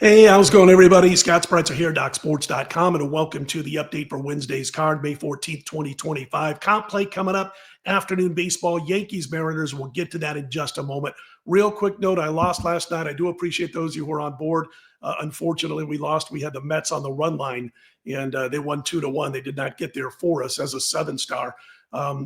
Hey, how's it going, everybody? Scott Spreitzer here, DocSports.com, and welcome to the update for Wednesday's card, May 14th, 2025. Comp play coming up, afternoon baseball, Yankees, Mariners. We'll get to that in just a moment. Real quick note, I lost last night. I do appreciate those of you who are on board. Unfortunately, we lost. We had the Mets on the run line, and they won 2-1. They did not get there for us as a 7-star.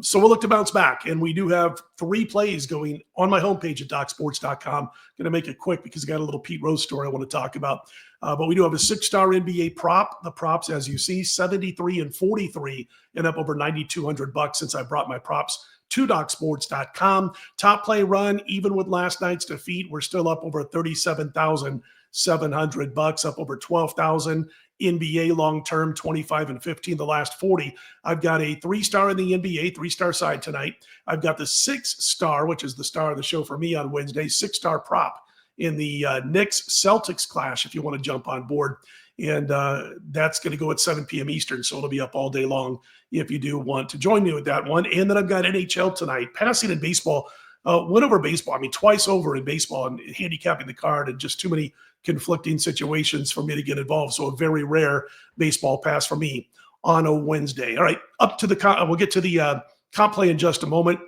So we'll look to bounce back. And we do have 3 plays going on my homepage at DocSports.com. Going to make it quick because I got a little Pete Rose story I want to talk about. But we do have a 6-star NBA prop. The props, as you see, 73 and 43 and up over $9,200 since I brought my props to DocSports.com. Top play run, even with last night's defeat, we're still up over $37,700, up over $12,000. NBA long-term, 25 and 15, the last 40. I've got a 3-star in the NBA, 3-star side tonight. I've got the 6-star, which is the star of the show for me on Wednesday, 6-star prop in the Knicks-Celtics clash, if you want to jump on board. And that's going to go at 7 p.m. Eastern, so it'll be up all day long if you do want to join me with that one. And then I've got NHL tonight, passing in baseball, win over baseball. I mean, twice over in baseball and handicapping the card, and just too many conflicting situations for me to get involved. So a very rare baseball pass for me on a Wednesday. All right, up to the we'll get to the comp play in just a moment.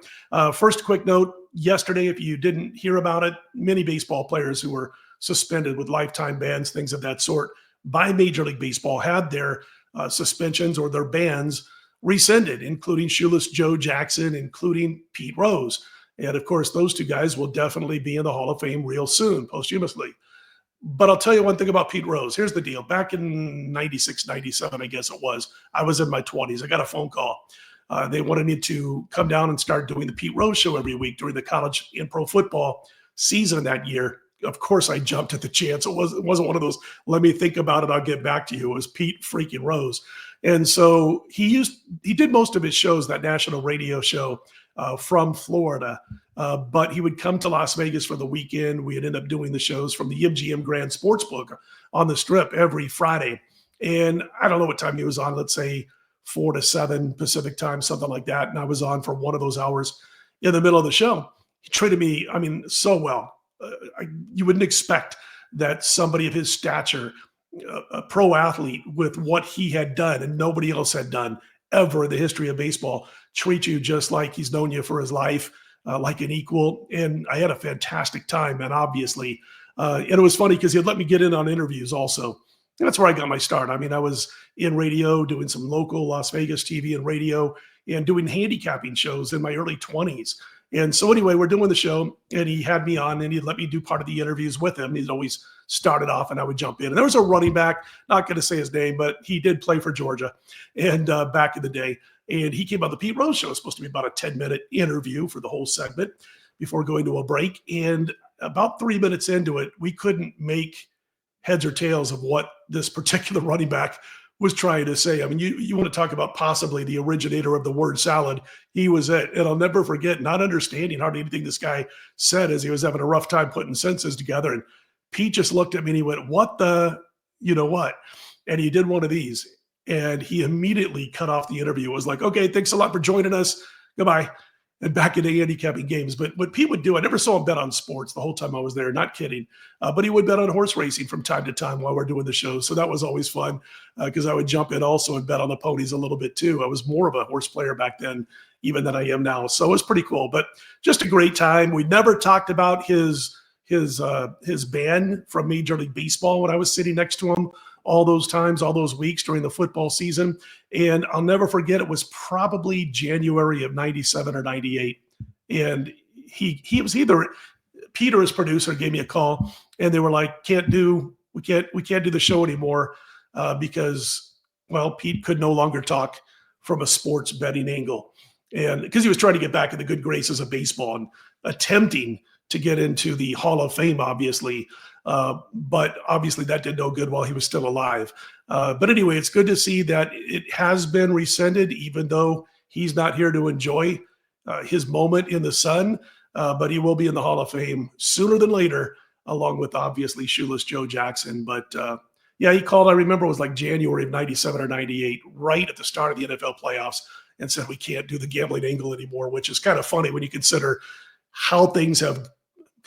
First, quick note: yesterday, if you didn't hear about it, many baseball players who were suspended with lifetime bans, things of that sort, by Major League Baseball had their suspensions or their bans rescinded, including Shoeless Joe Jackson, including Pete Rose. And of course, those 2 guys will definitely be in the Hall of Fame real soon, posthumously. But I'll tell you one thing about Pete Rose. Here's the deal. Back in 96, 97, I guess it was, I was in my 20s. I got a phone call. They wanted me to come down and start doing the Pete Rose show every week during the college and pro football season that year. Of course, I jumped at the chance. It wasn't one of those, let me think about it, I'll get back to you. It was Pete freaking Rose. And so he did most of his shows, that national radio show, from Florida. But he would come to Las Vegas for the weekend. We'd end up doing the shows from the MGM Grand Sportsbook on the Strip every Friday. And I don't know what time he was on, let's say 4 to 7 Pacific time, something like that. And I was on for one of those hours in the middle of the show. He treated me, I mean, so well. You wouldn't expect that somebody of his stature, a pro athlete with what he had done and nobody else had done ever in the history of baseball, treat you just like he's known you for his life, like an equal. And I had a fantastic time, man, obviously. And it was funny because he'd let me get in on interviews also. And that's where I got my start. I mean, I was in radio doing some local Las Vegas TV and radio and doing handicapping shows in my early 20s. And so anyway, we're doing the show, and he had me on, and he'd let me do part of the interviews with him. He'd always start it off, and I would jump in. And there was a running back, not going to say his name, but he did play for Georgia and back in the day. And he came on the Pete Rose show. It was supposed to be about a 10-minute interview for the whole segment before going to a break. And about 3 minutes into it, we couldn't make heads or tails of what this particular running back was trying to say. I mean, you want to talk about possibly the originator of the word salad. He was it. And I'll never forget not understanding hardly anything this guy said as he was having a rough time putting sentences together. And Pete just looked at me and he went, what the, you know what? And he did one of these. And he immediately cut off the interview. It was like, okay, thanks a lot for joining us. Goodbye. And back into handicapping games. But what Pete would do, I never saw him bet on sports the whole time I was there, not kidding. But he would bet on horse racing from time to time while we're doing the show. So that was always fun because I would jump in also and bet on the ponies a little bit too. I was more of a horse player back then even than I am now. So it was pretty cool, but just a great time. We never talked about his ban from Major League Baseball when I was sitting next to him all those times, all those weeks during the football season. And I'll never forget, it was probably January of 97 or 98. And he was either Peter, his producer, gave me a call and they were like, we can't do the show anymore because, well, Pete could no longer talk from a sports betting angle. And because he was trying to get back in the good graces of baseball and attempting to get into the Hall of Fame, obviously. But obviously that did no good while he was still alive. But anyway, it's good to see that it has been rescinded, even though he's not here to enjoy his moment in the sun. But he will be in the Hall of Fame sooner than later, along with obviously Shoeless Joe Jackson. But yeah, he called, I remember it was like January of 97 or 98, right at the start of the NFL playoffs, and said we can't do the gambling angle anymore, which is kind of funny when you consider how things have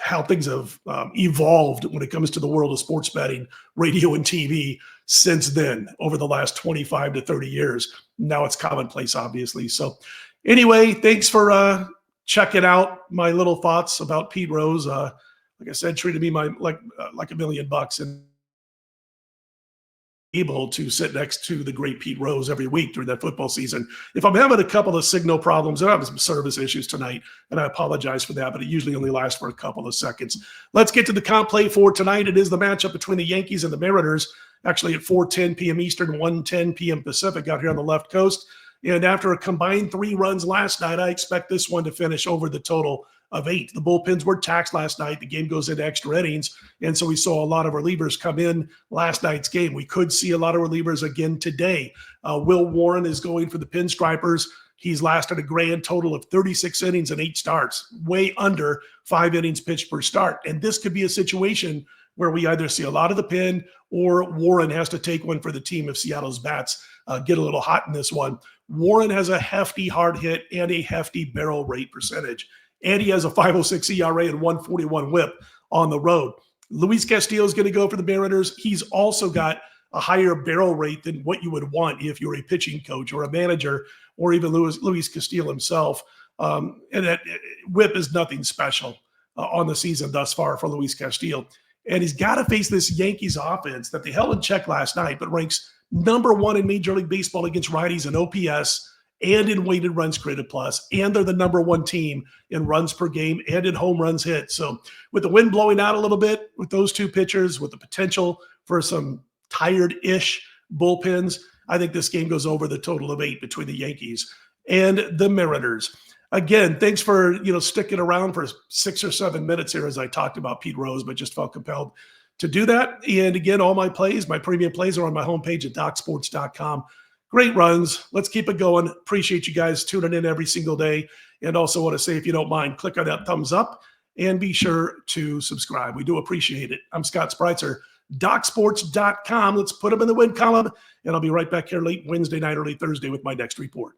how things have evolved when it comes to the world of sports betting, radio and TV since then over the last 25 to 30 years. Now it's commonplace, obviously. So anyway, thanks for checking out my little thoughts about Pete Rose. Like I said, treated me like $1 million, and able to sit next to the great Pete Rose every week during that football season. If I'm having a couple of signal problems, I'm having some service issues tonight, and I apologize for that, but it usually only lasts for a couple of seconds. Let's get to the comp play for tonight. It is the matchup between the Yankees and the Mariners, actually at 4:10 p.m. Eastern, 1:10 p.m. Pacific out here on the left coast. And after a combined 3 runs last night, I expect this one to finish over the total of 8. The bullpens were taxed last night. The game goes into extra innings, and so we saw a lot of relievers come in last night's game. We could see a lot of relievers again today. Will Warren is going for the Pinstripers. He's lasted a grand total of 36 innings and 8 starts, way under 5 innings pitched per start. And this could be a situation where we either see a lot of the pin or Warren has to take one for the team if Seattle's bats get a little hot in this one. Warren has a hefty hard hit and a hefty barrel rate percentage. And he has a 5.06 ERA and 141 whip on the road. Luis Castillo is going to go for the Mariners. He's also got a higher barrel rate than what you would want if you're a pitching coach or a manager or even Luis Castillo himself. And that whip is nothing special on the season thus far for Luis Castillo. And he's got to face this Yankees offense that they held in check last night, but ranks number 1 in Major League Baseball against righties in OPS and in weighted runs created plus, and they're the number 1 team in runs per game and in home runs hit. So with the wind blowing out a little bit with those 2 pitchers, with the potential for some tired-ish bullpens, I think this game goes over the total of 8 between the Yankees and the Mariners. Again, thanks for sticking around for 6 or 7 minutes here as I talked about Pete Rose, but just felt compelled to do that. And again, all my plays, my premium plays are on my homepage at DocSports.com. Great runs. Let's keep it going. Appreciate you guys tuning in every single day. And also want to say, if you don't mind, click on that thumbs up and be sure to subscribe. We do appreciate it. I'm Scott Spreitzer, DocSports.com. Let's put them in the win column, and I'll be right back here late Wednesday night, early Thursday with my next report.